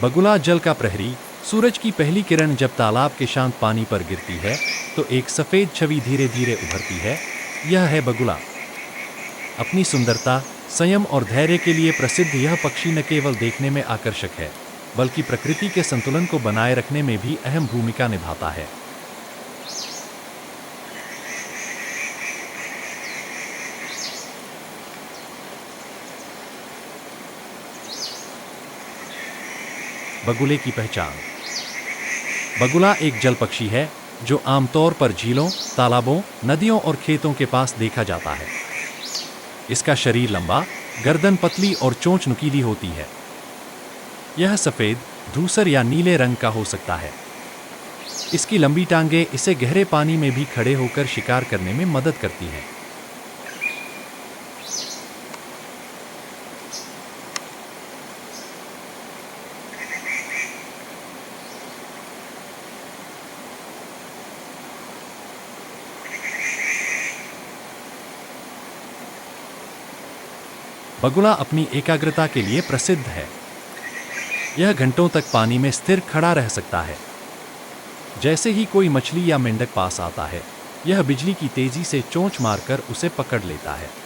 बगुला जल का प्रहरी। सूरज की पहली किरण जब तालाब के शांत पानी पर गिरती है तो एक सफेद छवि धीरे धीरे उभरती है। यह है बगुला। अपनी सुंदरता, संयम और धैर्य के लिए प्रसिद्ध यह पक्षी न केवल देखने में आकर्षक है, बल्कि प्रकृति के संतुलन को बनाए रखने में भी अहम भूमिका निभाता है। बगुले की पहचान। बगुला एक जल पक्षी है जो आमतौर पर झीलों, तालाबों, नदियों और खेतों के पास देखा जाता है। इसका शरीर लंबा, गर्दन पतली और चोंच नुकीली होती है। यह सफेद, धूसर या नीले रंग का हो सकता है। इसकी लंबी टांगें इसे गहरे पानी में भी खड़े होकर शिकार करने में मदद करती हैं। बगुला अपनी एकाग्रता के लिए प्रसिद्ध है। यह घंटों तक पानी में स्थिर खड़ा रह सकता है। जैसे ही कोई मछली या मेंढक पास आता है, यह बिजली की तेजी से चोंच मारकर उसे पकड़ लेता है।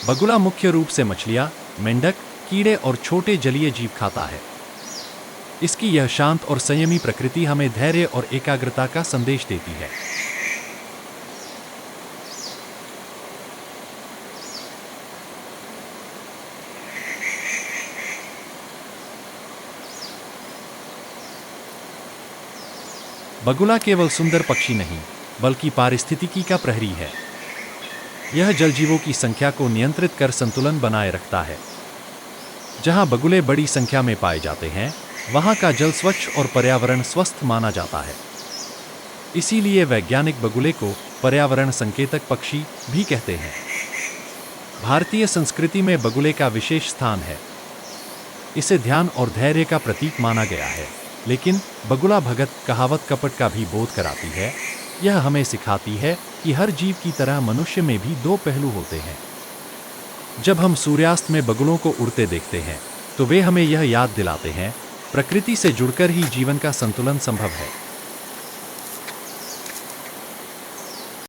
बगुला मुख्य रूप से मछलियां, मेंढक, कीड़े और छोटे जलीय जीव खाता है। इसकी यह शांत और संयमी प्रकृति हमें धैर्य और एकाग्रता का संदेश देती है। बगुला केवल सुंदर पक्षी नहीं, बल्कि पारिस्थितिकी का प्रहरी है। यह जलजीवों की संख्या को नियंत्रित कर संतुलन बनाए रखता है। जहां बगुले बड़ी संख्या में पाए जाते हैं, वहां का जल स्वच्छ और पर्यावरण स्वस्थ माना जाता है। इसीलिए वैज्ञानिक बगुले को पर्यावरण संकेतक पक्षी भी कहते हैं। भारतीय संस्कृति में बगुले का विशेष स्थान है। इसे ध्यान और धैर्य का प्रतीक माना गया है। लेकिन बगुला भगत कहावत कपट का भी बोध कराती है। यह हमें सिखाती है कि हर जीव की तरह मनुष्य में भी दो पहलू होते हैं। जब हम सूर्यास्त में बगुलों को उड़ते देखते हैं, तो वे हमें यह याद दिलाते हैं, प्रकृति से जुड़कर ही जीवन का संतुलन संभव है।